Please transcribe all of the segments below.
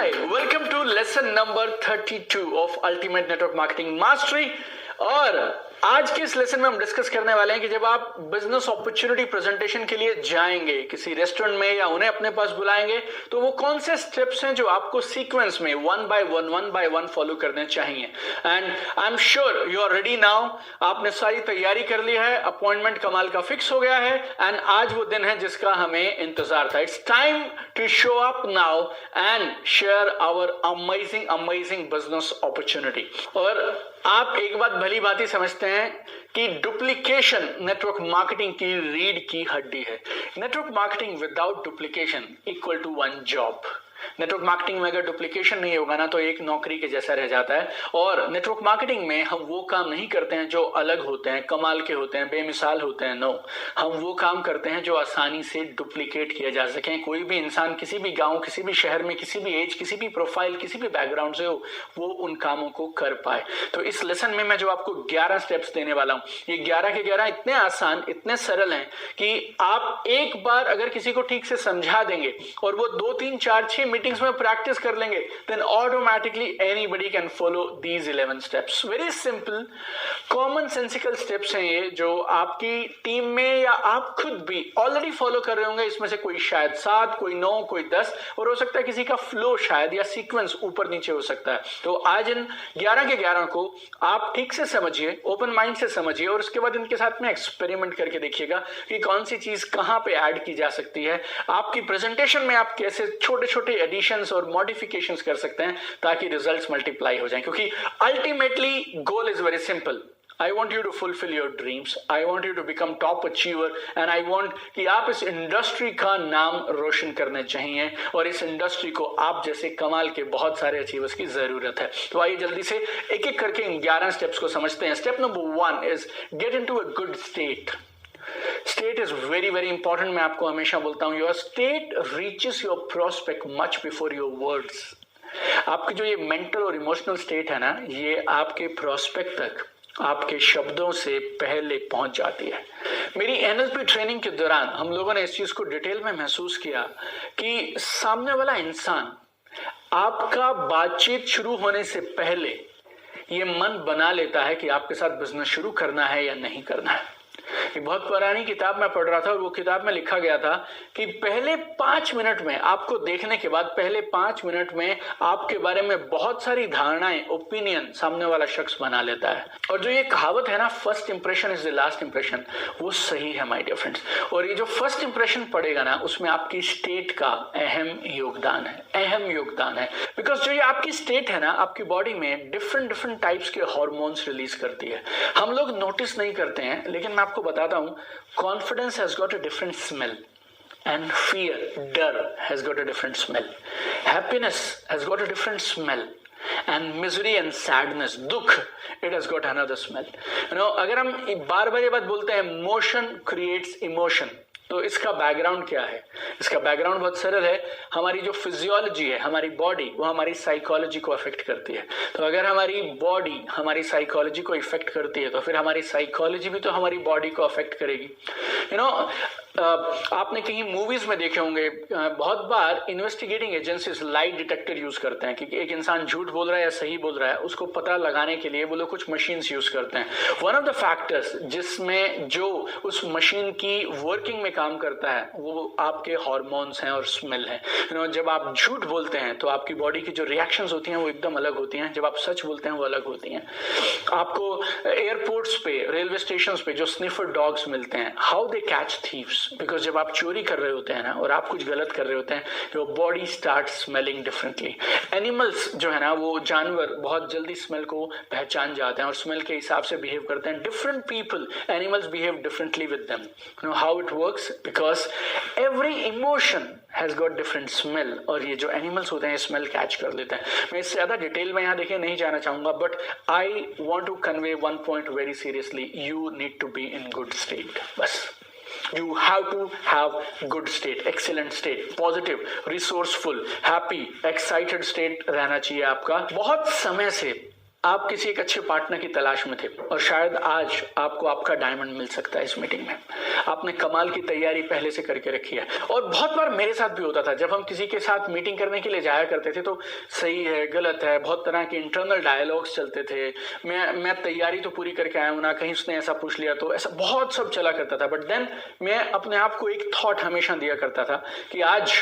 Hi, welcome to lesson number 32 of Ultimate Network Marketing Mastery. और आज के इस लेसन में हम डिस्कस करने वाले हैं कि जब आप बिजनेस अपॉर्चुनिटी प्रेजेंटेशन के लिए जाएंगे किसी रेस्टोरेंट में या उन्हें अपने पास बुलाएंगे तो वो कौन से स्टेप्स हैं जो आपको सीक्वेंस में वन बाय वन फॉलो करने चाहिए. And I am sure you are ready now. आपने सारी तैयारी कर ली है, अपॉइंटमेंट कमाल का फिक्स हो गया है एंड आज वो दिन है जिसका हमें इंतजार था. It's time to show up now and share our amazing business opportunity. और आप एक बात भली भांति समझते हैं कि डुप्लीकेशन नेटवर्क मार्केटिंग की रीढ़ की हड्डी है. Network marketing without duplication equal to one job. Network marketing में अगर डुप्लीकेशन नहीं होगा ना तो एक नौकरी के जैसा रह जाता है. और नेटवर्क मार्केटिंग में हम वो काम नहीं करते हैं जो अलग होते हैं, कमाल के होते हैं, बेमिसाल होते हैं. नो, हम वो काम करते हैं जो आसानी से डुप्लीकेट किया जा सके. कोई भी इंसान किसी भी गांव, किसी भी शहर में, किसी भी एज, किसी भी प्रोफाइल, किसी भी बैकग्राउंड से हो, वो उन कामों को कर पाए. तो इस लेसन में मैं जो आपको 11 स्टेप्स देने वाला हूं, ये 11 के 11 इतने आसान, इतने सरल हैं कि आप एक बार अगर किसी को ठीक से समझा देंगे और वो 2 3 4 6 मीटिंग्स में प्रैक्टिस कर लेंगे, then automatically anybody can follow these 11 steps. Very simple, common sensical steps हैं ये जो आपकी टीम में या आप खुद भी ऑलरेडी फॉलो कर रहे होंगे. इसमें से कोई शायद 7, कोई 9, कोई 10 और हो सकता है किसी का फ्लो शायद या सीक्वेंस ऊपर नीचे हो सकता है. तो आज इन 11 के 11 को आप ठीक से समझिए, ओपन माइंड से समझिए और उसके बाद इनके साथ में एक्सपेरिमेंट करके देखिएगा कि कौन सी चीज कहां पे ऐड की जा सकती है. आपकी प्रेजेंटेशन में आप कैसे छोटे छोटे एडिशंस और मॉडिफिकेशंस कर सकते हैं ताकि रिजल्ट्स मल्टीप्लाई हो जाएं. क्योंकि ultimately goal is very simple. I want you to fulfill your dreams. I want you to become top achiever and I want कि आप इस इंडस्ट्री का नाम रोशन करने चाहिए और इस इंडस्ट्री को आप जैसे कमाल के बहुत सारे अचीवर्स की जरूरत है. तो आइए जल्दी से एक एक करके इन 11 स्टेप्स को समझते हैं. Step number 1 is get into a good state. State is very very important. मैं आपको हमेशा बोलता हूं your state reaches your prospect much before your words. आपकी जो ये मेंटल और इमोशनल स्टेट है ना, ये आपके प्रोस्पेक्ट तक आपके शब्दों से पहले पहुंच जाती है. मेरी एनएलपी ट्रेनिंग के दौरान हम लोगों ने इस चीज को डिटेल में महसूस किया कि सामने वाला इंसान आपका बातचीत शुरू होने से पहले ये मन बना लेता है कि आपके साथ बिजनेस शुरू करना है या नहीं करना है. एक बहुत पुरानी किताब में पढ़ रहा था और वो किताब में लिखा गया था कि पहले 5 मिनट में आपको देखने के बाद पहले 5 मिनट में आपके बारे में बहुत सारी धारणाएं, ओपिनियन सामने वाला शख्स बना लेता है. और जो ये कहावत है ना, first impression is the last impression, वो सही है माय डियर फ्रेंड्स. और ये जो फर्स्ट इंप्रेशन पड़ेगा ना, उसमें आपकी स्टेट का अहम योगदान है. बिकॉज जो ये आपकी स्टेट है ना, आपकी बॉडी में डिफरेंट टाइप्स के हॉर्मोन्स रिलीज करती है. हम लोग नोटिस नहीं करते हैं, लेकिन मैं आपको बताता हूं, confidence has got a different smell and fear, डर has got a different smell. Happiness has got a different smell. And misery and sadness, दुख, it has got another smell. You know, अगर हम बार बार ये बात बोलते हैं motion creates emotion, तो इसका बैकग्राउंड क्या है? इसका बैकग्राउंड बहुत सरल है. हमारी जो फिजियोलॉजी है, हमारी बॉडी, वो हमारी साइकोलॉजी को अफेक्ट करती है. तो अगर हमारी बॉडी हमारी साइकोलॉजी को इफेक्ट करती है तो फिर हमारी साइकोलॉजी भी तो हमारी बॉडी को अफेक्ट करेगी. यू नो, आपने कहीं मूवीज में देखे होंगे, बहुत बार investigating agencies lie detector use करते हैं कि एक इंसान झूठ बोल रहा है या सही बोल रहा है, उसको पता लगाने के लिए वो लोग कुछ मशीन्स यूज करते हैं. वन ऑफ द फैक्टर्स जिसमें जो उस मशीन की वर्किंग में काम करता है वो आपके हार्मोन्स हैं और स्मेल है. यू नो, जब आप झूठ बोलते हैं तो आपकी बॉडी की जो रिएक्शंस होती हैं वो एकदम अलग होती हैं. जब आप सच बोलते हैं वो अलग होती हैं. आपको एयरपोर्ट्स पे, रेलवे स्टेशन पे जो स्निफर डॉग्स मिलते हैं, how they catch thieves. Because जब आप चोरी कर रहे होते हैं ना और आप कुछ गलत कर रहे होते हैं, your body start smelling differently. Animals जो है ना, वो जानवर बहुत जल्दी स्मेल को पहचान जाते हैं और स्मेल के हिसाब से बिहेव करते हैं. Different people, animals behave differently with them. You know how it works? Because every emotion has got different smell और ये जो एनिमल्स होते हैं स्मेल कैच कर लेते हैं. मैं इससे ज्यादा डिटेल में यहाँ देखिए नहीं जाना चाहूंगा, but I want to convey one point very seriously. You need to be in good state. बस You have to have good state, excellent state, positive, resourceful, happy, excited state रहना चाहिए आपका. बहुत समय से आप किसी एक अच्छे पार्टनर की तलाश में थे और शायद आज आपको आपका डायमंड मिल सकता है इस मीटिंग में। आपने कमाल की तैयारी पहले से करके रखी है। और बहुत बार मेरे साथ भी होता था, जब हम किसी के साथ मीटिंग करने के लिए जाया करते थे तो सही है गलत है, बहुत तरह के इंटरनल डायलॉग्स चलते थे। मैं तैयारी तो पूरी करके आया हूं ना, कहीं उसने ऐसा पूछ लिया तो, ऐसा बहुत सब चला करता था। बट देन मैं अपने आप को एक थॉट हमेशा दिया करता था कि आज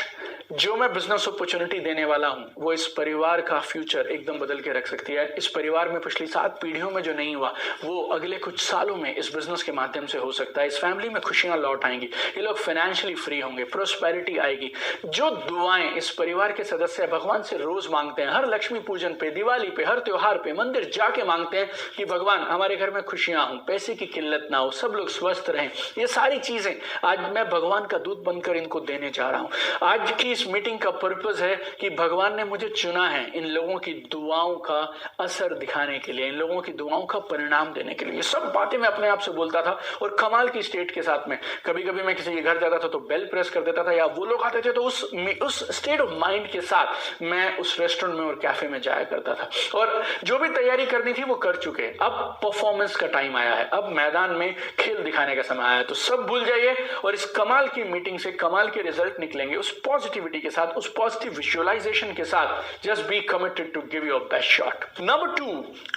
जो मैं बिजनेस अपॉर्चुनिटी देने वाला हूं वो इस परिवार का फ्यूचर एकदम बदल के रख सकती है। इस परिवार में पिछली 7 पीढ़ियों में जो नहीं हुआ वो अगले कुछ सालों में इस बिजनेस के माध्यम से हो सकता है। इस फैमिली में खुशियां लौट आएंगी, ये लोग फाइनेंशियली फ्री होंगे, प्रोस्पेरिटी आएगी। जो दुआएं इस परिवार के सदस्य भगवान से रोज मांगते हैं, हर लक्ष्मी पूजन पे, दिवाली पे, हर त्योहार पे मंदिर जाके मांगते हैं कि भगवान हमारे घर में खुशियां हो, पैसे की किल्लत ना हो, सब लोग स्वस्थ रहें, ये सारी चीजें आज मैं भगवान का दूत बनकर इनको देने जा रहा हूं। आज की इस मीटिंग का पर्पस है कि भगवान ने मुझे चुना है इन लोगों की दुआओं का असर दिखाने के लिए, इन लोगों की दुआओं का परिणाम देने के लिए। ये सब बातें मैं अपने आप से बोलता था और कमाल की स्टेट के साथ में। कभी कभी मैं किसी के घर जाता था तो बेल प्रेस कर देता था, या वो लोग आते थे तो उस स्टेट ऑफ माइंड के साथ मैं उस रेस्टोरेंट में और कैफे में जाया करता था। और जो भी तैयारी करनी थी वो कर चुके। अब परफॉर्मेंस का टाइम आया है, अब मैदान में खेल दिखाने का समय आया है। तो सब भूल जाइए और इस कमाल की मीटिंग से कमाल के रिजल्ट निकलेंगे, उस पॉजिटिविटी के साथ, उस पॉजिटिव विजुअलाइजेशन के साथ। Just be committed to give your best shot. Number 2,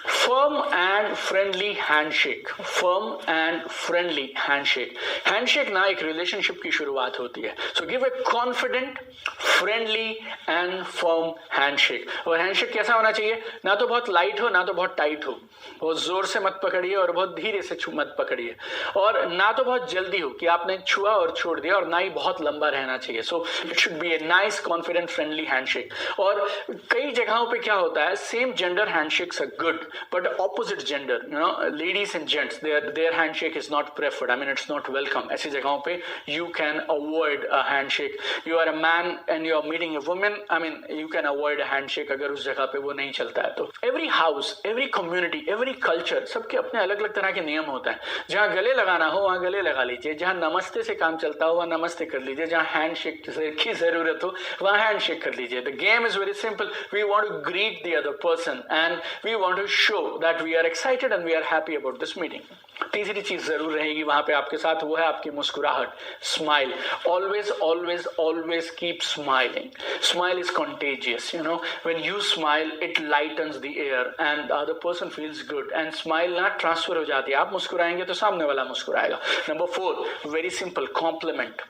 firm and friendly handshake. Firm and friendly handshake. Handshake ना एक रिलेशनशिप की शुरुआत होती है। So give a confident, friendly and firm handshake. और हैंडशेक कैसा होना चाहिए? ना तो बहुत लाइट हो, ना तो बहुत टाइट हो। बहुत जोर से मत पकड़िए और बहुत धीरे से मत पकड़िए, और ना तो बहुत जल्दी हो कि आपने छुआ और छोड़ दिया, और ना ही बहुत लंबा रहना चाहिए। So it should be a nice confident friendly handshake. और कई जगहों पे क्या होता है, same gender handshakes are good but opposite gender, you know, ladies and gents, their handshake is not preferred, I mean it's not welcome. ऐसी जगहों पे you can avoid a handshake. You are a man and you are meeting a women, I mean you can avoid a handshake अगर उस जगह पे वो नहीं चलता है तो। Every house, every community, every culture, सबके अपने अलग अलग तरह के नियम होता है। जहां गले लगाना हो वहां गले लगा लीजिए, जहां नमस्ते से काम चलता हो वहां नमस्ते कर लीजिए, जहां हैंडशेक की जरूरत हो वहां हैंडशेक कर लीजिए। The game is very simple, we want to greet the other person and we want to show that we are excited and we are happy about this meeting. तीसरी चीज जरूर रहेगी वहां पे आपके साथ, वो है आपकी मुस्कुराहट, smile. Always always always keep smiling. Smile is contagious, you know, when you smile it lightens the air and the other person feels good, and smile ना ट्रांसफर हो जाती है। आप मुस्कुराएंगे तो सामने वाला मुस्कुराएगा। Number 4, very simple, compliment.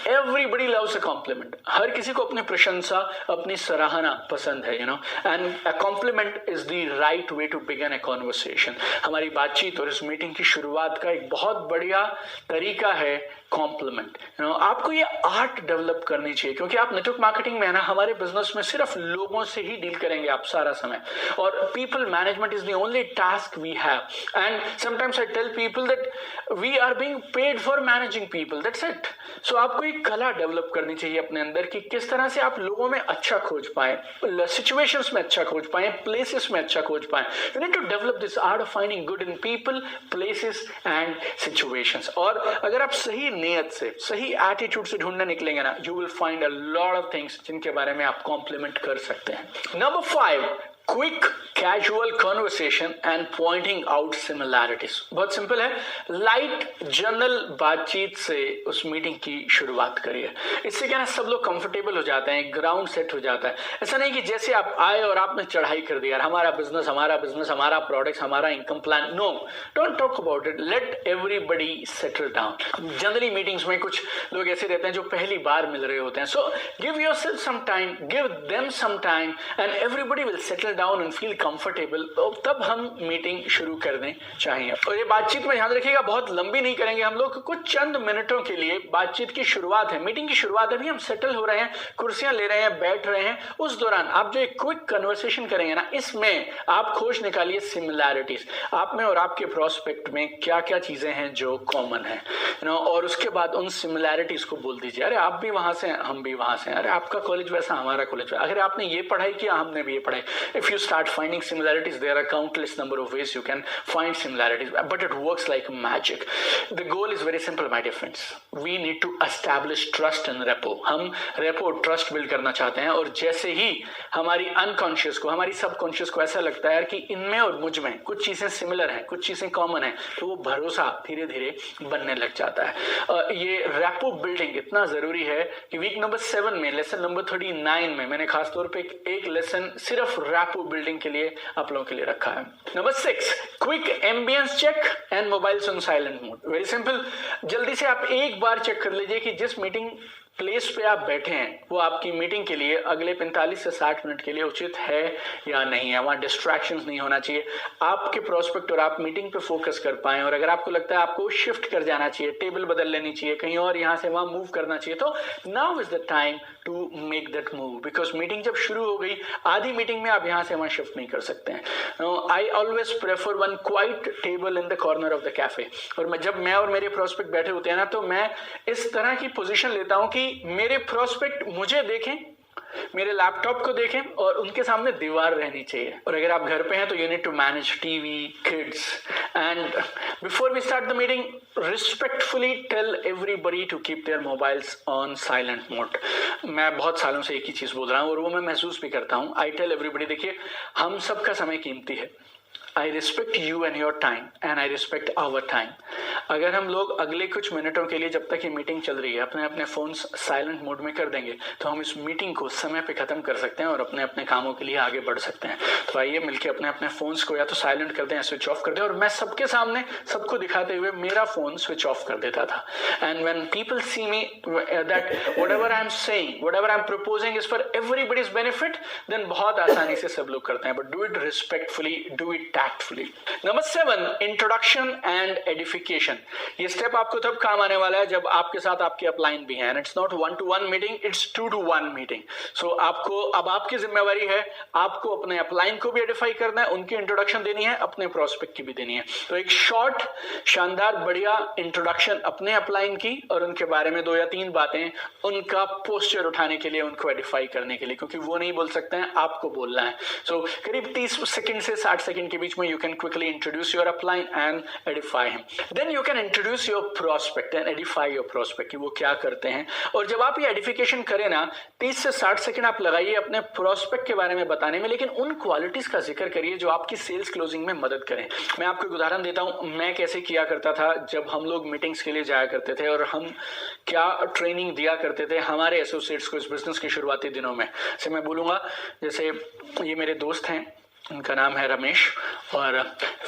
Everybody loves a compliment. हर किसी को अपनी प्रशंसा, अपनी सराहना पसंद है, you know, and a compliment is the right way to begin a conversation. हमारी बातचीत और इस मीटिंग की शुरुआत का एक बहुत बढ़िया तरीका है कॉम्प्लीमेंट। यू नो, आपको ये आर्ट डेवलप करनी चाहिए, क्योंकि आप नेटवर्क मार्केटिंग में है ना, हमारे बिजनेस में सिर्फ लोगों से ही डील करेंगे आप सारा समय, और people management is the only task we have. And sometimes I tell people that we are being paid for managing people, that's it. So आपको एक कला डेवलप करनी चाहिए अपने अंदर कि किस तरह से आप लोगों में अच्छा खोज पाए, सिचुएशंस में अच्छा खोज पाए, प्लेसेस में अच्छा खोज पाए। You need to develop this art of finding good in people, places and situations. और अगर आप सही नियत से, सही एटीट्यूड से ढूंढने निकलेंगे ना, you will find a lot of things जिनके बारे में आप कॉम्प्लीमेंट कर सकते हैं। Number 5, quick casual conversation and pointing out similarities. बहुत सिंपल है, लाइट जनरल बातचीत से उस मीटिंग की शुरुआत करिए। इससे क्या ना, सब लोग कंफर्टेबल हो जाते हैं, ग्राउंड सेट हो जाता है। ऐसा नहीं कि जैसे आप आए और आपने चढ़ाई कर दिया, हमारा बिजनेस, हमारा प्रोडक्ट, हमारा income plan. No, don't talk about it, let everybody settle down. Generally meetings में कुछ लोग ऐसे रहते हैं जो पहली बार मिल रहे होते हैं। So give yourself some time, give them some time and everybody will settle down and feel comfortable. तब हम मीटिंग शुरू करने चाहिए। और ये बातचीत में ध्यान रखिएगा, बहुत लंबी नहीं करेंगे हम लोग, कुछ चंद मिनटों के लिए बातचीत की शुरुआत है, मीटिंग की शुरुआत है। अभी हम सेटल हो रहे हैं, कुर्सियां ले रहे हैं, बैठ रहे हैं। उस दौरान आप जो एक क्विक कन्वर्सेशन करेंगे ना, इसमें आप खोज निकालिए सिमिलैरिटीज, आप में और आपके प्रोस्पेक्ट में क्या क्या चीजें हैं जो कॉमन है, यू नो, और उसके बाद उन सिमिलैरिटीज को बोल दीजिए। अरे आप भी वहां से, हम भी वहां से, अरे आपका कॉलेज वैसा, हमारा कॉलेज वैसा, अगर आपने ये पढ़ाई किया, हमने भी ये पढ़ाई। If you start finding similarities, there are countless number of ways you can find similarities, but it works like magic. The goal is very simple, my dear friends. We need to establish trust and repo. हम repo trust build करना चाहते हैं, और जैसे ही हमारी unconscious को, हमारी subconscious को ऐसा लगता है कि इनमें और मुझ में कुछ चीजें सिमिलर हैं, कुछ चीजें कॉमन हैं, तो वो भरोसा धीरे धीरे बनने लग जाता है। ये रेपो बिल्डिंग इतना जरूरी है कि वीक नंबर 7 में, लेसन नंबर 39 में मैंने खासतौर पे एक लेसन सिर्फ रेपो बिल्डिंग के लिए आप लोगों के लिए रखा है। Number 6, quick ambience check and mobiles on silent mode. Very simple, जल्दी से आप एक बार चेक कर लीजिए कि जिस मीटिंग प्लेस पे आप बैठे हैं वो आपकी मीटिंग के लिए अगले 45 से 60 मिनट के लिए उचित है या नहीं है। वहां डिस्ट्रैक्शंस नहीं होना चाहिए, आपके प्रोस्पेक्ट और आप मीटिंग पे फोकस कर पाए। और अगर आपको लगता है आपको शिफ्ट कर जाना चाहिए, टेबल बदल लेनी चाहिए, कहीं और यहां से वहां मूव करना चाहिए, तो now is the time to make that move, because meeting जब शुरू हो गई, आधी मीटिंग में आप यहां से वहां शिफ्ट नहीं कर सकते हैं। आई always prefer one quite table in the corner of the cafe. और जब मैं और मेरे प्रोस्पेक्ट बैठे होते हैं ना, तो मैं इस तरह की पोजीशन लेता हूं कि मेरे प्रोस्पेक्ट मुझे देखें, मेरे लैपटॉप को देखें, और उनके सामने दीवार रहनी चाहिए। और अगर आप घर पे हैं तो you need to manage TV, kids, and before we start the meeting respectfully tell everybody to keep their mobiles on silent mode. मैं बहुत सालों से एक ही चीज बोल रहा हूं और वो मैं महसूस भी करता हूं। आई टेल एवरीबडी, देखिए हम सबका समय कीमती है। I respect you and your time and I respect our time. अगर हम लोग अगले कुछ मिनटों के लिए, जब तक ये मीटिंग चल रही है, अपने अपने फोन्स साइलेंट मोड में कर देंगे, तो हम इस मीटिंग को समय पे खत्म कर सकते हैं और अपने अपने कामों के लिए आगे बढ़ सकते हैं। तो आइए मिलके अपने अपने फोन्स को या तो साइलेंट कर दें या स्विच ऑफ कर दें। और मैं सबके सामने सबको दिखाते हुए मेरा फोन स्विच ऑफ कर देता था। And when people see me that whatever I am saying, whatever I am proposing is for everybody's benefit, then बहुत आसानी से सब लोग करते हैं। But do it respectfully, do it tactfully. Number 7, introduction and edification. ये स्टेप आपको तब काम आने वाला है जब आपके साथ आपके अपलाइन भी हैं। And it's not 1-to-1 meeting, it's 2-to-1 meeting. So आपको अब आपकी जिम्मेवारी है, आपको अपने अपलाइन को भी एडिफाई करना है, उनकी इंट्रोडक्शन देनी है, अपने प्रोस्पेक्ट की भी देनी है। तो एक शॉर्ट, शानदार, बढ़िया इंट्रोडक्शन अपने अपलाइन की और उनके बारे में 2 या 3 बातें, उनका पोस्चर उठाने के लिए, उनको एडिफाई करने के लिए, क्योंकि वो नहीं बोल सकते हैं, आपको बोलना है। सो करीब 30 सेकंड से 60 सेकंड के बीच में you can quickly introduce your upline and edify him. Then you can introduce your prospect and edify your prospect कि वो क्या करते हैं। और जब आप ये एडिफिकेशन करें ना, 30 से 60 सेकंड आप लगाइए अपने प्रोस्पेक्ट के बारे में बताने में, लेकिन उन क्वालिटीज का जिक्र करिए जो आपकी सेल्स क्लोजिंग में मदद करें। मैं आपको एक उदाहरण देता हूं, मैं कैसे किया करता था जब हम लोग मीटिंग्स के लिए जाया करते थे, और हम क्या ट्रेनिंग दिया करते थे हमारे एसोसिएट्स को इस बिजनेस के शुरुआती दिनों में। से मैं बोलूंगा, जैसे ये मेरे दोस्त हैं, उनका नाम है रमेश, और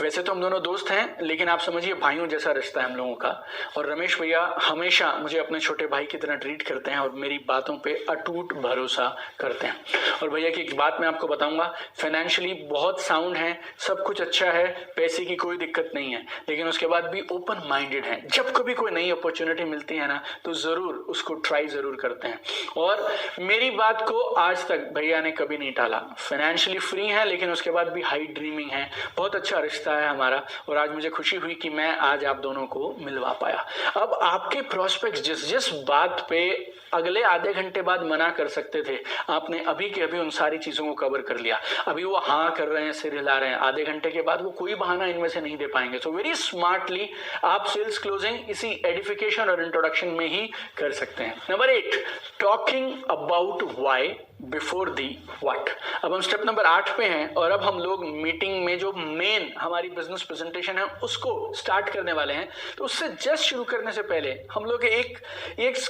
वैसे तो हम दोनों दोस्त हैं, लेकिन आप समझिए भाइयों जैसा रिश्ता है हम लोगों का। और रमेश भैया हमेशा मुझे अपने छोटे भाई की तरह ट्रीट करते हैं और मेरी बातों पे अटूट भरोसा करते हैं। और भैया की एक बात मैं आपको बताऊंगा, फाइनेंशियली बहुत साउंड है, सब कुछ अच्छा है, पैसे की कोई दिक्कत नहीं है, लेकिन उसके बाद भी ओपन माइंडेड है। जब कभी कोई नई अपॉर्चुनिटी मिलती है ना, तो जरूर उसको ट्राई जरूर करते हैं। और मेरी बात को आज तक भैया ने कभी नहीं टाला। फाइनेंशियली फ्री है, लेकिन उसके बाद भी हाई ड्रीमिंग है। बहुत अच्छा रिश्ता है हमारा, और आज मुझे खुशी हुई कि मैं आज आप दोनों को मिलवा पाया। अब आपके प्रोस्पेक्ट्स जिस बात पे अगले आधे घंटे बाद मना कर सकते थे, आपने अभी के अभी उन सारी चीजों को कवर कर लिया। अभी वो हाँ कर रहे हैं, सिर हिला रहे हैं, आधे घंटे के बाद वो कोई बहाना इनमें से नहीं दे पाएंगे। सो वेरी स्मार्टली आप सेल्स क्लोजिंग इसी एडिफिकेशन और इंट्रोडक्शन में ही कर सकते हैं। Number 8, talking about why before the what. अब हम स्टेप नंबर 8 पे हैं, और अब हम लोग मीटिंग में जो मेन हमारी बिजनेस प्रेजेंटेशन है उसको स्टार्ट करने वाले हैं। तो उससे जस्ट शुरू करने से पहले हम लोग एक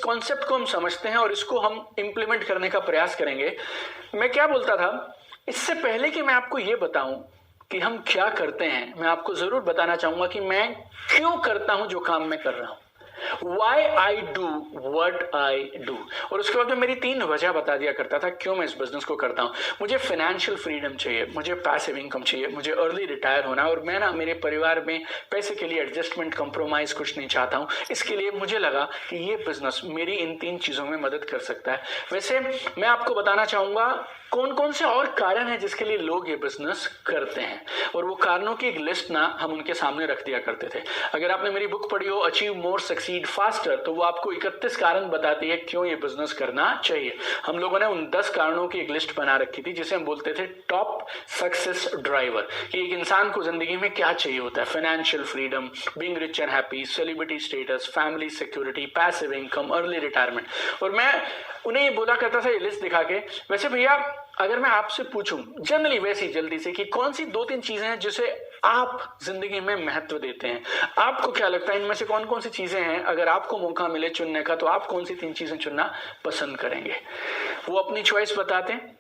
कॉन्सेप्ट को हम समझते हैं और इसको हम इंप्लीमेंट करने का प्रयास करेंगे। मैं क्या बोलता था, इससे पहले कि मैं आपको ये बताऊं कि हम क्या करते हैं, मैं आपको जरूर बताना चाहूंगा कि मैं क्यों करता हूं जो काम मैं कर रहा हूं। Why I do what I do। और उसके बाद में मेरी 3 वजह बता दिया करता था क्यों मैं इस बिजनेस को करता हूं। मुझे फाइनेंशियल फ्रीडम चाहिए, मुझे पैसिव इनकम चाहिए, मुझे अर्ली रिटायर होना है, और मैं ना मेरे परिवार में पैसे के लिए एडजस्टमेंट, कंप्रोमाइज कुछ नहीं चाहता हूं। इसके लिए मुझे लगा कि ये बिजनेस मेरी इन 3 चीजों में मदद कर सकता है। वैसे मैं आपको बताना चाहूंगा कौन कौन से और कारण हैं जिसके लिए लोग ये बिजनेस करते हैं, और वो कारणों की एक लिस्ट ना हम उनके सामने रख दिया करते थे। अगर आपने मेरी बुक पढ़ी हो, achieve more success succeed faster, तो वो आपको 31 कारण बताती है क्यों ये बिजनेस करना चाहिए। हम लोगों ने उन 10 कारणों की एक लिस्ट बना रखी थी जिसे हम बोलते थे टॉप सक्सेस ड्राइवर, कि एक इंसान को जिंदगी में क्या चाहिए होता है। Financial freedom, being rich and happy, celebrity status, family security, passive income, early retirement. और मैं उन्हें ये बोला करता था ये लिस्ट दिखा के, वैसे भैया अगर मैं आपसे पूछूं जनरली वैसी जल्दी से कि कौन सी 2-3 चीजें हैं जिसे आप जिंदगी में महत्व देते हैं, आपको क्या लगता है इनमें से कौन कौन सी चीजें हैं, अगर आपको मौका मिले चुनने का तो आप कौन सी 3 चीजें चुनना पसंद करेंगे? वो अपनी चॉइस बताते हैं।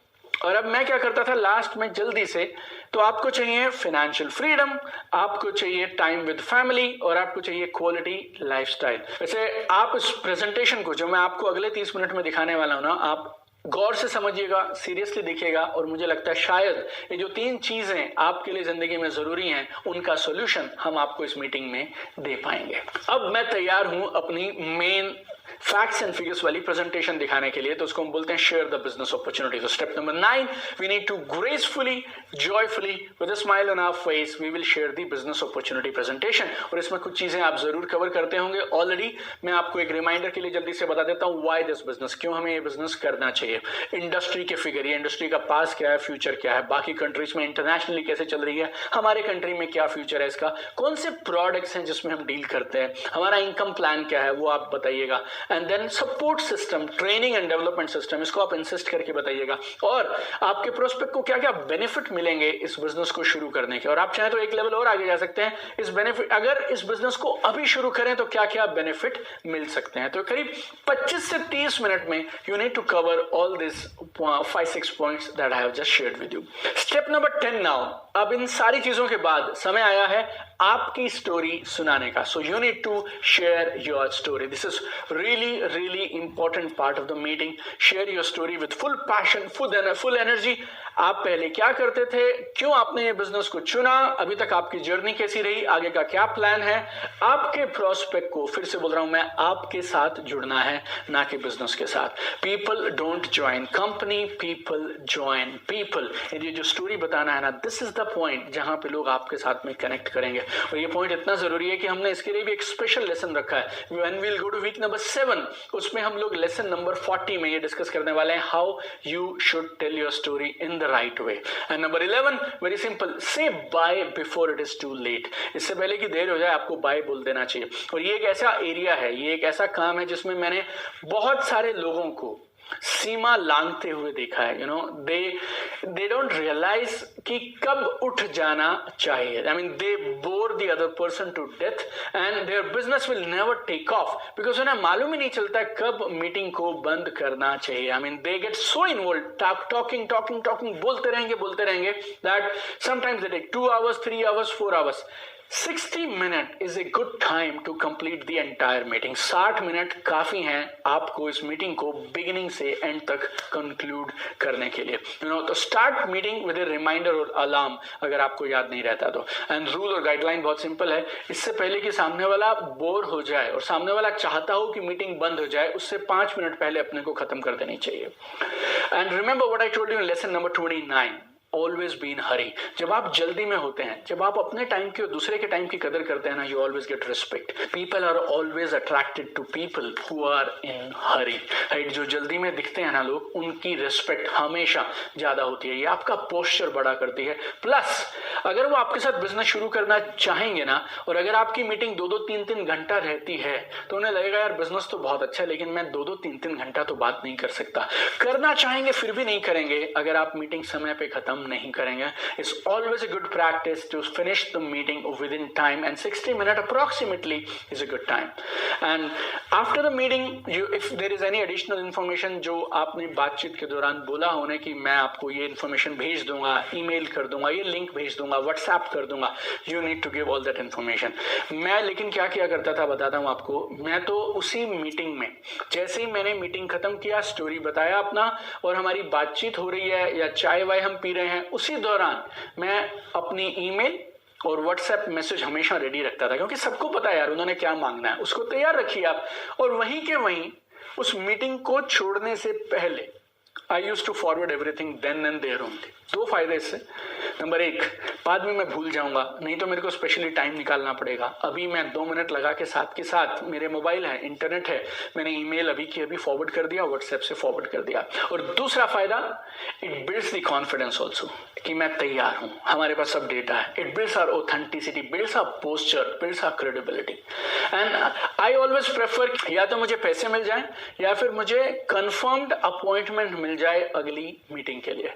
और अब मैं क्या करता था लास्ट में जल्दी से, तो आपको चाहिए फाइनेंशियल फ्रीडम, आपको चाहिए टाइम विद फैमिली, और आपको चाहिए क्वालिटी लाइफस्टाइल। वैसे आप इस प्रेजेंटेशन को जो मैं आपको अगले 30 मिनट में दिखाने वाला हूं ना, आप गौर से समझिएगा, सीरियसली देखिएगा, और मुझे लगता है शायद ये जो 3 चीजें आपके लिए जिंदगी में जरूरी हैं उनका सॉल्यूशन हम आपको इस मीटिंग में दे पाएंगे। अब मैं तैयार हूं अपनी मेन फैक्ट्स एंड फिगर्स वाली प्रेजेंटेशन दिखाने के लिए, तो उसको हम बोलते हैं शेयर द बिजनेस अपॉर्चुनिटी। तो step number 9, we need to gracefully, joyfully, with a smile on our face, we will share the business opportunity presentation. और इसमें कुछ चीजें आप जरूर कवर करते होंगे ऑलरेडी। मैं आपको एक रिमाइंडर के लिए जल्दी से बता देता हूं व्हाई दिस बिजनेस, क्यों हमें ये बिजनेस करना चाहिए। इंडस्ट्री के फिगर, ये इंडस्ट्री का पास क्या है, फ्यूचर क्या है, बाकी कंट्रीज में इंटरनेशनली कैसे चल रही है, हमारे कंट्री में क्या फ्यूचर है इसका, कौन से प्रोडक्ट्स हैं जिसमें हम डील करते हैं, हमारा इनकम प्लान क्या है वो आप बताइएगा। And then support system, training and development system, इसको आप इंसिस्ट करके बताइएगा। और आपके प्रोस्पेक्ट को क्या क्या बेनिफिट मिलेंगे इस बिजनेस को शुरू करने के। और आप चाहें तो एक लेवल और आगे जा सकते हैं, इस बेनिफिट, अगर इस बिजनेस को अभी शुरू करें तो क्या क्या बेनिफिट मिल सकते हैं। तो करीब 25 से 30 मिनट में you need to cover all this 5-6 points that I have just shared with you. Step number 10 now, अब इन सारी चीजों के बाद समय आया है आपकी स्टोरी सुनाने का। So you need to share your story. This is really important part of the meeting. Share your story with full passion, full energy. आप पहले क्या करते थे, क्यों आपने ये बिजनेस को चुना, अभी तक आपकी जर्नी कैसी रही, आगे का क्या प्लान है। आपके प्रोस्पेक्ट को, फिर से बोल रहा हूं मैं, आपके साथ जुड़ना है, ना कि बिजनेस के साथ। People don't join company, people join people. ये जो स्टोरी बताना है ना, दिस इज द पॉइंट जहां पे लोग आपके साथ में कनेक्ट करेंगे। और ये पॉइंट इतना जरूरी है कि हमने इसके लिए भी एक स्पेशल लेसन रखा है। When we will go to week number 7, उसमें हम लोग लेसन नंबर 40 में ये डिस्कस करने वाले हैं, how you should tell your story in the right way. And number 11, very simple, say bye before it is too late. इससे पहले कि देर हो जाए आपको बाय बोल देना चाहिए। और ये एक ऐसा एरिया है, ये एक ऐसा काम है जिसमें मैंने बहुत सारे लोगों को सीमा लांघते हुए देखा है। You know, they don't realize कि कब उठ जाना चाहिए। I mean they bore the other person to death and their business will never take off, because उन्हें मालूम ही नहीं चलता कब मीटिंग को बंद करना चाहिए। I mean they get so involve, talking बोलते रहेंगे that sometimes they take 2 hours, 3 hours, 4 hours. 60 minute is a good time to complete the entire meeting. 60 minute काफी हैं आपको इस मीटिंग को बिगिनिंग से एंड तक कंक्लूड करने के लिए। यू नो, तो start meeting with a reminder और अलार्म अगर आपको याद नहीं रहता तो। एंड रूल और गाइडलाइन बहुत सिंपल है, इससे पहले कि सामने वाला बोर हो जाए और सामने वाला चाहता हो कि मीटिंग बंद हो जाए, उससे 5 मिनट पहले अपने को खत्म कर देनी चाहिए। And remember what I told you in lesson number 29, always be in hurry. जब आप जल्दी में होते हैं, जब आप अपने टाइम की और दूसरे के टाइम की कदर करते हैं ना, you always get respect. People are always attracted to people who are in hurry, right. जो जल्दी में दिखते हैं ना लोग, उनकी रिस्पेक्ट हमेशा ज्यादा होती है। ये आपका पोस्चर बड़ा करती है। प्लस अगर वो आपके साथ बिजनेस शुरू करना चाहेंगे ना, और अगर आपकी मीटिंग 2-2, 3-3 घंटा रहती है, तो उन्हें लगेगा यार बिजनेस तो बहुत अच्छा है, लेकिन मैं 2-2, 3-3 घंटा तो बात नहीं कर सकता। करना चाहेंगे फिर भी नहीं करेंगे अगर आप मीटिंग समय पे खत्म नहीं करेंगे। It's always a good practice to finish the meeting within time, and 60 minutes approximately is a good time. And after the meeting, if there is any additional information जो आपने बातचीत के दौरान बोला होने कि मैं आपको ये इन्फॉर्मेशन भेज दूंगा, ईमेल कर दूंगा, ये लिंक भेज दूंगा, व्हाट्सएप कर दूंगा, you need to give all that information. मैं लेकिन क्या किया करता था बताता हूँ आपको। मैं तो उसी मीटिंग में, जैसे ही मैंने मीटिंग खत्म किया, स्टोरी बताया अपना, और हमारी बातचीत हो रही है या चाय वाय हम पी रहे हैं, उसी दौरान मैं अपनी ईमेल और व्हाट्सएप मैसेज हमेशा रेडी रखता था, क्योंकि सबको पता है यार उन्होंने क्या मांगना है, उसको तैयार रखिए आप। और वहीं के वहीं उस मीटिंग को छोड़ने से पहले I use to forward everything then and there only. 2 फायदे इससे। नंबर 1, बाद में मैं भूल जाऊंगा, नहीं तो मेरे को स्पेशली टाइम निकालना पड़ेगा। अभी मैं 2 मिनट लगा के साथ के साथ मेरे मोबाइल है, इंटरनेट है, मैंने ईमेल अभी की अभी फॉरवर्ड कर दिया, व्हाट्सएप से फॉरवर्ड कर दिया। और दूसरा फायदा, it builds the confidence also कि मैं तैयार हूं, हमारे पास सब डेटा है। It builds our authenticity, builds our posture, builds our credibility. And I always prefer या तो मुझे पैसे मिल जाएं या फिर मुझे कंफर्म्ड अपॉइंटमेंट मिल जाए अगली मीटिंग के लिए,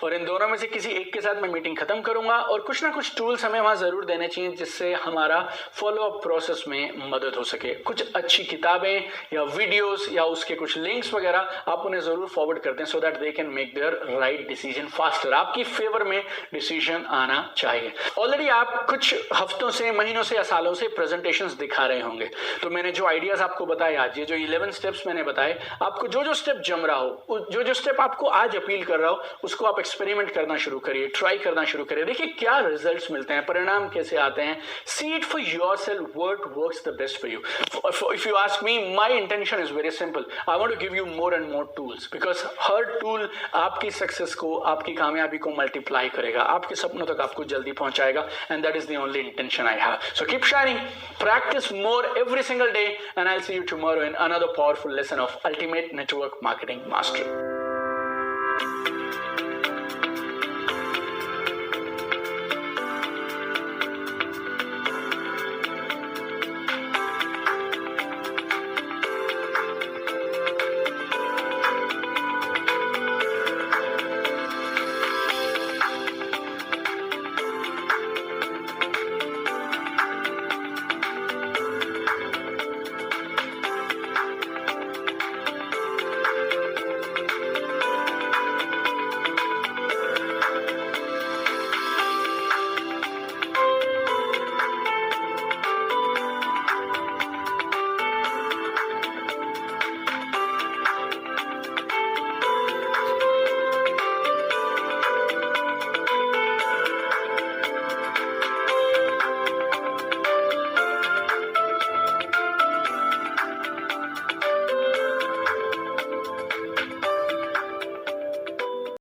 और इन दोनों में से किसी एक के साथ मैं मीटिंग खत्म करूंगा। और कुछ ना कुछ टूल्स हमें वहां जरूर देने चाहिए जिससे हमारा फॉलो अप प्रोसेस में मदद हो सके। कुछ अच्छी किताबें या वीडियोस या उसके कुछ लिंक्स वगैरह आप उन्हें जरूर फॉरवर्ड कर दें, so that they can make their right decision faster. आपकी फेवर में डिसीजन आना चाहिए। ऑलरेडी आप कुछ हफ्तों से, महीनों से या सालों से प्रेजेंटेशंस दिखा रहे होंगे, तो मैंने जो आइडियाज आपको बताए आज, ये जो 11 स्टेप्स मैंने बताए आपको, जो जो स्टेप जम रहा हो, जो जो स्टेप आपको आज अपील कर रहा हो, उसको आप एक्सपेरिमेंट करना शुरू करिए, ट्राई करना शुरू करिए। देखिए क्या रिजल्ट्स मिलते हैं, परिणाम कैसे आते हैं। See it for yourself, what works the best for you. If you ask me, my intention is very simple, I want to give you more and more tools, because हर टूल आपकी success को, आपकी कामयाबी को multiply करेगा, आपके सपनों तक आपको जल्दी पहुंचाएगा, and that is the only intention I have. So keep shining, practice more every single day, and I'll see you tomorrow in another powerful lesson of Ultimate Network Marketing Mastery.